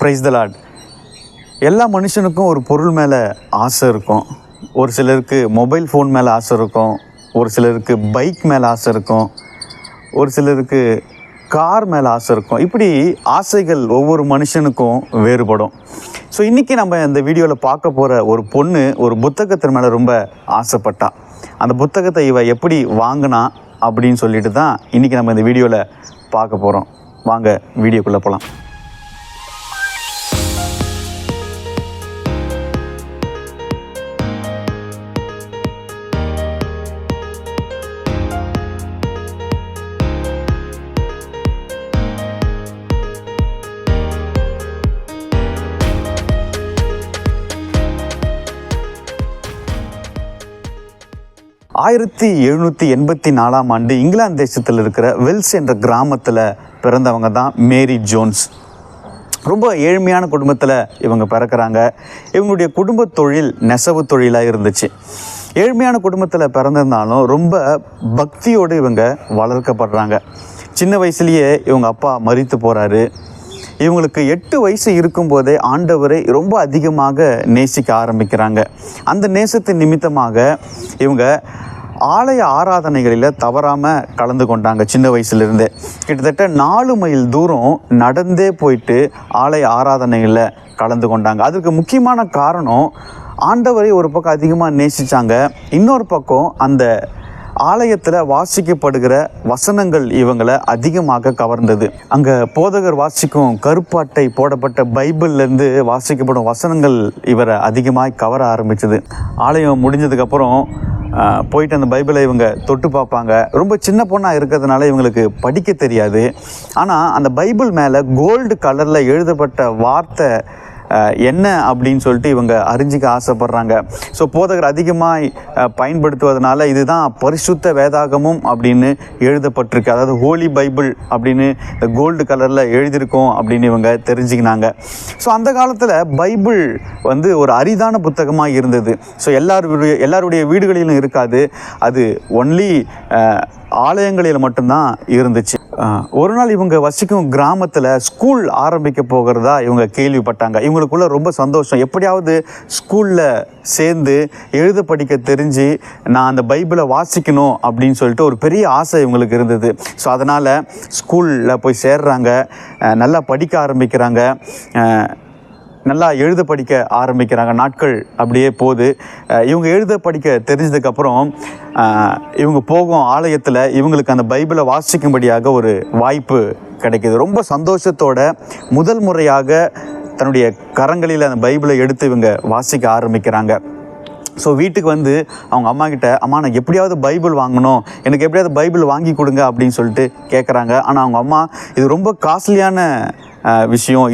Praise the Lord. எல்லா மனுஷனுக்கும் ஒரு பொருள் மேலே ஆசை இருக்கும். ஒரு சிலருக்கு மொபைல் ஃபோன் மேலே ஆசை இருக்கும், ஒரு சிலருக்கு பைக் மேலே ஆசை இருக்கும், ஒரு சிலருக்கு கார் மேலே ஆசை இருக்கும். இப்படி ஆசைகள் ஒவ்வொரு மனுஷனுக்கும் வேறுபடும். ஸோ இன்றைக்கி நம்ம இந்த வீடியோவில் பார்க்க போகிற ஒரு பொண்ணு ஒரு புத்தகத்தின் மேலே ரொம்ப ஆசைப்பட்டா. அந்த புத்தகத்தை இவ எப்படி வாங்கினா அப்படின்னு சொல்லிட்டு தான் இன்றைக்கி நம்ம இந்த வீடியோவில் பார்க்க போகிறோம். வாங்க வீடியோக்குள்ளே போகலாம். ஆயிரத்தி 1784 ஆண்டு இங்கிலாந்து தேசத்தில் இருக்கிற வெல்ஸ் என்ற கிராமத்தில் பிறந்தவங்க தான் மேரி ஜோன்ஸ். ரொம்ப ஏழ்மையான குடும்பத்தில் இவங்க பிறக்கிறாங்க. இவங்களுடைய குடும்ப தொழில் நெசவு தொழிலாக இருந்துச்சு. ஏழ்மையான குடும்பத்தில் பிறந்திருந்தாலும் ரொம்ப பக்தியோடு இவங்க வளர்க்கப்படுறாங்க. சின்ன வயசுலேயே இவங்க அப்பா மரித்து போகிறாரு. இவங்களுக்கு 8 வயசு இருக்கும்போதே ஆண்டவரை ரொம்ப அதிகமாக நேசிக்க ஆரம்பிக்கிறாங்க. அந்த நேசத்தின் நிமித்தமாக இவங்க ஆலய ஆராதனைகளில் தவறாமல் கலந்து கொண்டாங்க. சின்ன வயசுலேருந்தே கிட்டத்தட்ட 4 மைல் தூரம் நடந்தே போயிட்டு ஆலய ஆராதனைகளில் கலந்து கொண்டாங்க. அதுக்கு முக்கியமான காரணம், ஆண்டவரை ஒரு பக்கம் அதிகமாக நேசித்தாங்க, இன்னொரு பக்கம் அந்த ஆலயத்தில் வாசிக்கப்படுகிற வசனங்கள் இவங்களை அதிகமாக கவர்ந்தது. அங்கே போதகர் வாசிக்கும் கருப்பாட்டை போடப்பட்ட பைபிள்லேருந்து வாசிக்கப்படும் வசனங்கள் இவரை அதிகமாக கவர ஆரம்பிச்சது. ஆலயம் முடிஞ்சதுக்கப்புறம் போயிட்டு அந்த பைபிளை இவங்க தொட்டு பார்ப்பாங்க. ரொம்ப சின்ன பொண்ணாக இருக்கிறதுனால இவங்களுக்கு படிக்க தெரியாது. ஆனால் அந்த பைபிள் மேலே கோல்டு கலரில் எழுதப்பட்ட வார்த்தை என்ன அப்படின்னு சொல்லிட்டு இவங்க அறிஞ்சிக்க ஆசைப்படுறாங்க. ஸோ போதகர் அதிகமாக பயன்படுத்துவதனால இதுதான் பரிசுத்த வேதாகமும் அப்படின்னு எழுதப்பட்டிருக்கு, அதாவது ஹோலி பைபிள் அப்படின்னு இந்த கோல்டு கலரில் எழுதியிருக்கோம் அப்படின்னு இவங்க தெரிஞ்சுக்கினாங்க. ஸோ அந்த காலத்தில் பைபிள் ஒரு அரிதான புத்தகமாக இருந்தது. ஸோ எல்லாருடைய வீடுகளிலும் இருக்காது. அது ஒன்லி ஆலயங்களில் மட்டும்தான் இருந்துச்சு. ஒரு நாள் இவங்க வசிக்கும் கிராமத்தில் ஸ்கூல் ஆரம்பிக்க போகிறதா இவங்க கேள்விப்பட்டாங்க. இவங்களுக்குள்ள ரொம்ப சந்தோஷம். எப்படியாவது ஸ்கூலில் சேர்ந்து எழுத படிக்க தெரிஞ்சு நான் அந்த பைபிளை வாசிக்கணும் அப்படின்னு சொல்லிட்டு ஒரு பெரிய ஆசை இவங்களுக்கு இருந்தது. ஸோ அதனால் ஸ்கூலில் போய் சேர்றாங்க, நல்லா படிக்க ஆரம்பிக்கிறாங்க, நல்லா எழுத படிக்க ஆரம்பிக்கிறாங்க. நாட்கள் அப்படியே போகுது. இவங்க எழுத படிக்க தெரிஞ்சதுக்கப்புறம் இவங்க போகும் ஆலயத்தில் இவங்களுக்கு அந்த பைபிளை வாசிக்கும்படியாக ஒரு வாய்ப்பு கிடைக்கிது. ரொம்ப சந்தோஷத்தோட முதல் முறையாக தன்னுடைய கரங்களில் அந்த பைபிளை எடுத்து இவங்க வாசிக்க ஆரம்பிக்கிறாங்க. ஸோ வீட்டுக்கு அவங்க அம்மா கிட்ட, அம்மா நான் எப்படியாவது பைபிள் வாங்கணும், எனக்கு எப்படியாவது பைபிள் வாங்கி கொடுங்க அப்படின்னு சொல்லிட்டு கேட்குறாங்க. ஆனால் அவங்க அம்மா, இது ரொம்ப காஸ்ட்லியான விஷயம்,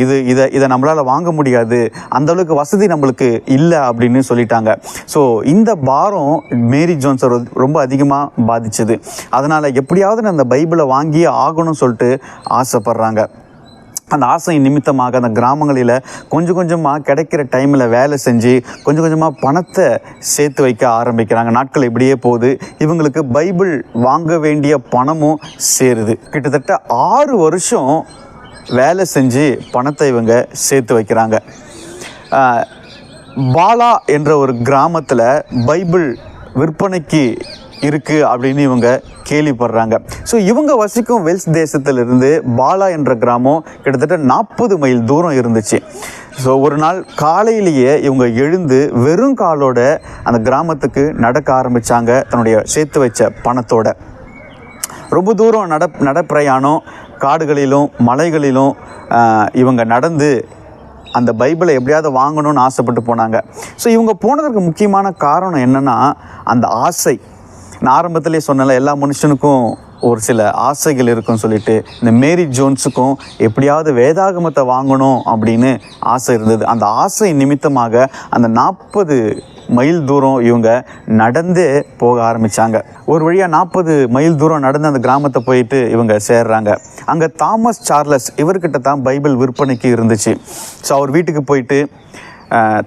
இதை நம்மளால் வாங்க முடியாது, அந்தளவுக்கு வசதி நம்மளுக்கு இல்லை அப்படின்னு சொல்லிட்டாங்க. ஸோ இந்த பாரம் மேரி ஜோன்ஸை ரொம்ப அதிகமாக பாதிச்சது. அதனால் எப்படியாவது நான் அந்த பைபிளை வாங்கியே ஆகணும்னு சொல்லிட்டு ஆசைப்பட்றாங்க. அந்த ஆசை நிமித்தமாக அந்த கிராமங்களில் கொஞ்சம் கொஞ்சமாக கிடைக்கிற டைமில் வேலை செஞ்சு கொஞ்சம் கொஞ்சமாக பணத்தை சேர்த்து வைக்க ஆரம்பிக்கிறாங்க. நாட்கள் இப்படியே போகுது. இவங்களுக்கு பைபிள் வாங்க வேண்டிய பணமும் சேருது. கிட்டத்தட்ட 6 வருஷம் வேலை செஞ்சு பணத்தை இவங்க சேர்த்து வைக்கிறாங்க. பாலா என்ற ஒரு கிராமத்தில் பைபிள் விற்பனைக்கு இருக்குது அப்படின்னு இவங்க கேள்விப்படுறாங்க. ஸோ இவங்க வசிக்கும் வெல்ஸ் தேசத்திலிருந்து பாலா என்ற கிராமம் கிட்டத்தட்ட 40 மைல் தூரம் இருந்துச்சு. ஸோ ஒரு நாள் காலையிலேயே இவங்க எழுந்து வெறும் காலோட அந்த கிராமத்துக்கு நடக்க ஆரம்பித்தாங்க, தன்னுடைய சேர்த்து வச்ச பணத்தோட. ரொம்ப தூரம் நடப்பிரயாணம், காடுகளிலும் மலைகளிலும் இவங்க நடந்து அந்த பைபிளை எப்படியாவது வாங்கணும்னு ஆசைப்பட்டு போனாங்க. ஸோ இவங்க போனதற்கு முக்கியமான காரணம் என்னென்னா அந்த ஆசை. நான் ஆரம்பத்திலே சொன்னல, எல்லா மனுஷனுக்கும் ஒரு சில ஆசைகள் இருக்குன்னு சொல்லிட்டு, இந்த மேரி ஜோன்ஸுக்கும் எப்படியாவது வேதாகமத்தை வாங்கணும் அப்படின்னு ஆசை இருந்தது. அந்த ஆசை நிமித்தமாக அந்த 40 மைல் தூரம் இவங்க நடந்தே போக ஆரம்பித்தாங்க. ஒரு வழியாக 40 மைல் தூரம் நடந்து அந்த கிராமத்தை போயிட்டு இவங்க சேர்றாங்க. அங்கே தாமஸ் சார்லஸ், இவர்கிட்ட தான் பைபிள் விற்பனைக்கு இருந்துச்சு. ஸோ அவர் வீட்டுக்கு போயிட்டு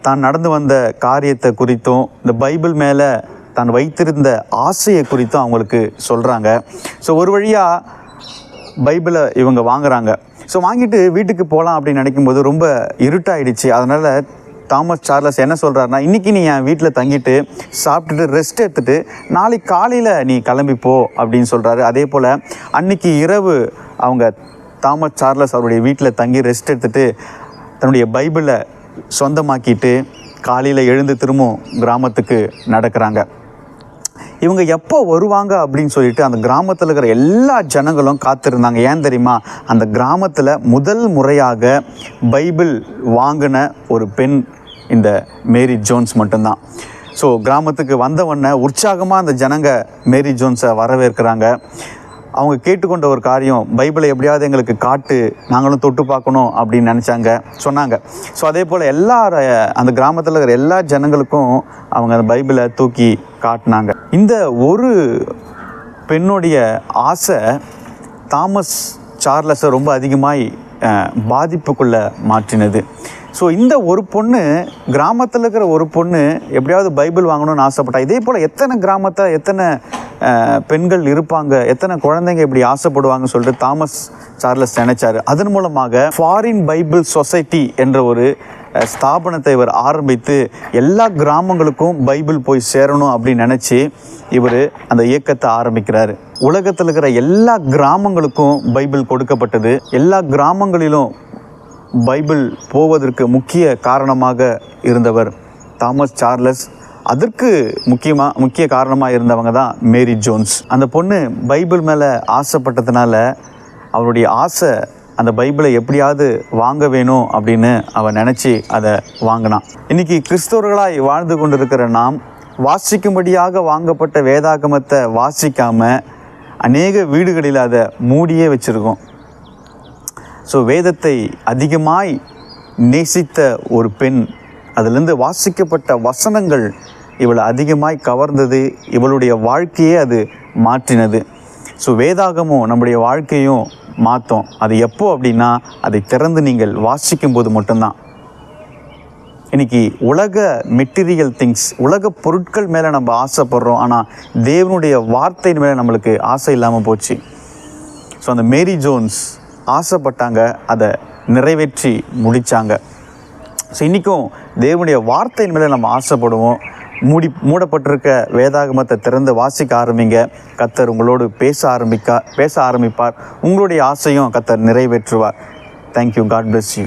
தான் நடந்து வந்த காரியத்தை குறித்தும் இந்த பைபிள் மேலே தான் வைத்திருந்த ஆசையை குறித்தும் அவங்களுக்கு சொல்கிறாங்க. ஸோ ஒரு வழியாக பைபிளை இவங்க வாங்குகிறாங்க. ஸோ வாங்கிட்டு வீட்டுக்கு போகலாம் அப்படின்னு நினைக்கும்போது ரொம்ப இருட்டாயிடுச்சு. அதனால் தாமஸ் சார்லஸ் என்ன சொல்கிறாருன்னா, இன்றைக்கி நீ என் வீட்டில் தங்கிட்டு சாப்பிட்டுட்டு ரெஸ்ட் எடுத்துகிட்டு நாளைக்கு காலையில் நீ கிளம்பிப்போ அப்படின்னு சொல்கிறாரு. அதே போல் அன்றைக்கி இரவு அவங்க தாமஸ் சார்லஸ் அவருடைய வீட்டில் தங்கி ரெஸ்ட் எடுத்துகிட்டு தன்னுடைய பைபிளை சொந்தமாக்கிட்டு காலையில் எழுந்து திரும்பவும் கிராமத்துக்கு நடக்கிறாங்க. இவங்க எப்போ வருவாங்க அப்படின்னு சொல்லிட்டு அந்த கிராமத்தில் இருக்கிற எல்லா ஜனங்களும் காத்திருந்தாங்க. ஏன் தெரியுமா? அந்த கிராமத்தில் முதல் முறையாக பைபிள் வாங்கின ஒரு பெண் இந்த மேரி ஜோன்ஸ் மட்டும்தான். ஸோ கிராமத்துக்கு வந்தவொடனே உற்சாகமாக அந்த ஜனங்க மேரி ஜோன்ஸை வரவேற்கிறாங்க. அவங்க கேட்டுக்கொண்ட ஒரு காரியம், பைபிளை எப்படியாவது எங்களுக்கு காட்டு, நாங்களும் தொட்டு பார்க்கணும் அப்படின்னு சொன்னாங்க. ஸோ அதே போல் அந்த கிராமத்தில் இருக்கிற எல்லா ஜனங்களுக்கும் அவங்க அந்த பைபிளை தூக்கி காட்டினாங்க. இந்த ஒரு பெண்ணுடைய ஆசை தாமஸ் சார்லஸை ரொம்ப அதிகமாய் பாதிப்புக்குள்ளே மாற்றினது. ஸோ இந்த ஒரு பொண்ணு, கிராமத்தில் இருக்கிற ஒரு பொண்ணு எப்படியாவது பைபிள் வாங்கணும்னு ஆசைப்பட்டா. இதே போல் எத்தனை பெண்கள் இருப்பாங்க, எத்தனை குழந்தைங்க இப்படி ஆசைப்படுவாங்கன்னு சொல்லிட்டு தாமஸ் சார்லஸ் நினைச்சாரு. அதன் மூலமாக ஃபாரின் பைபிள் சொசைட்டி என்ற ஒரு ஸ்தாபனத்தை இவர் ஆரம்பித்து எல்லா கிராமங்களுக்கும் பைபிள் போய் சேரணும் அப்படின்னு நினச்சி இவர் அந்த இயக்கத்தை ஆரம்பிக்கிறார். உலகத்தில் இருக்கிற எல்லா கிராமங்களுக்கும் பைபிள் கொடுக்கப்பட்டது. எல்லா கிராமங்களிலும் பைபிள் போவதற்கு முக்கிய காரணமாக இருந்தவர் தாமஸ் சார்லஸ். அதற்கு முக்கிய காரணமாக இருந்தவங்க தான் மேரி ஜோன்ஸ். அந்த பொண்ணு பைபிள் மேலே ஆசைப்பட்டதுனால அவருடைய ஆசை அந்த பைபிளை எப்படியாவது வாங்க வேணும் அப்படின்னு அவன் நினச்சி அதை வாங்கினான். இன்றைக்கி கிறிஸ்தவர்களாய் வாழ்ந்து கொண்டிருக்கிற நாம் வாசிக்கும்படியாக வாங்கப்பட்ட வேதாகமத்தை வாசிக்காமல் அநேக வீடுகளில் அதை மூடியே வச்சுருக்கோம். ஸோ வேதத்தை அதிகமாய் நேசித்த ஒரு பெண், அதிலிருந்து வாசிக்கப்பட்ட வசனங்கள் இவளை அதிகமாய் கவர்ந்தது, இவளுடைய வாழ்க்கையே அது மாற்றினது. ஸோ வேதாகமும் நம்முடைய வாழ்க்கையும் மாற்றும். அது எப்போ அப்படின்னா, அதை திறந்து நீங்கள் வாசிக்கும்போது மட்டும்தான். இன்றைக்கி உலக மெட்டீரியல் திங்ஸ், உலக பொருட்கள் மேலே நம்ம ஆசைப்படுறோம். ஆனால் தேவனுடைய வார்த்தையின் மேலே நம்மளுக்கு ஆசை இல்லாமல் போச்சு. ஸோ அந்த மேரி ஜோன்ஸ் ஆசைப்பட்டாங்க, அதை நிறைவேற்றி முடித்தாங்க. ஸோ இன்றைக்கும் தேவனுடைய வார்த்தையின் மேலே நம்ம ஆசைப்படுவோம். மூடப்பட்டிருக்க வேதாகமத்தை திறந்து வாசிக்க ஆரம்பிங்க. கர்த்தர் உங்களோடு பேச ஆரம்பிப்பார். உங்களுடைய ஆசையும் கர்த்தர் நிறைவேற்றுவார். தேங்க்யூ. God bless you.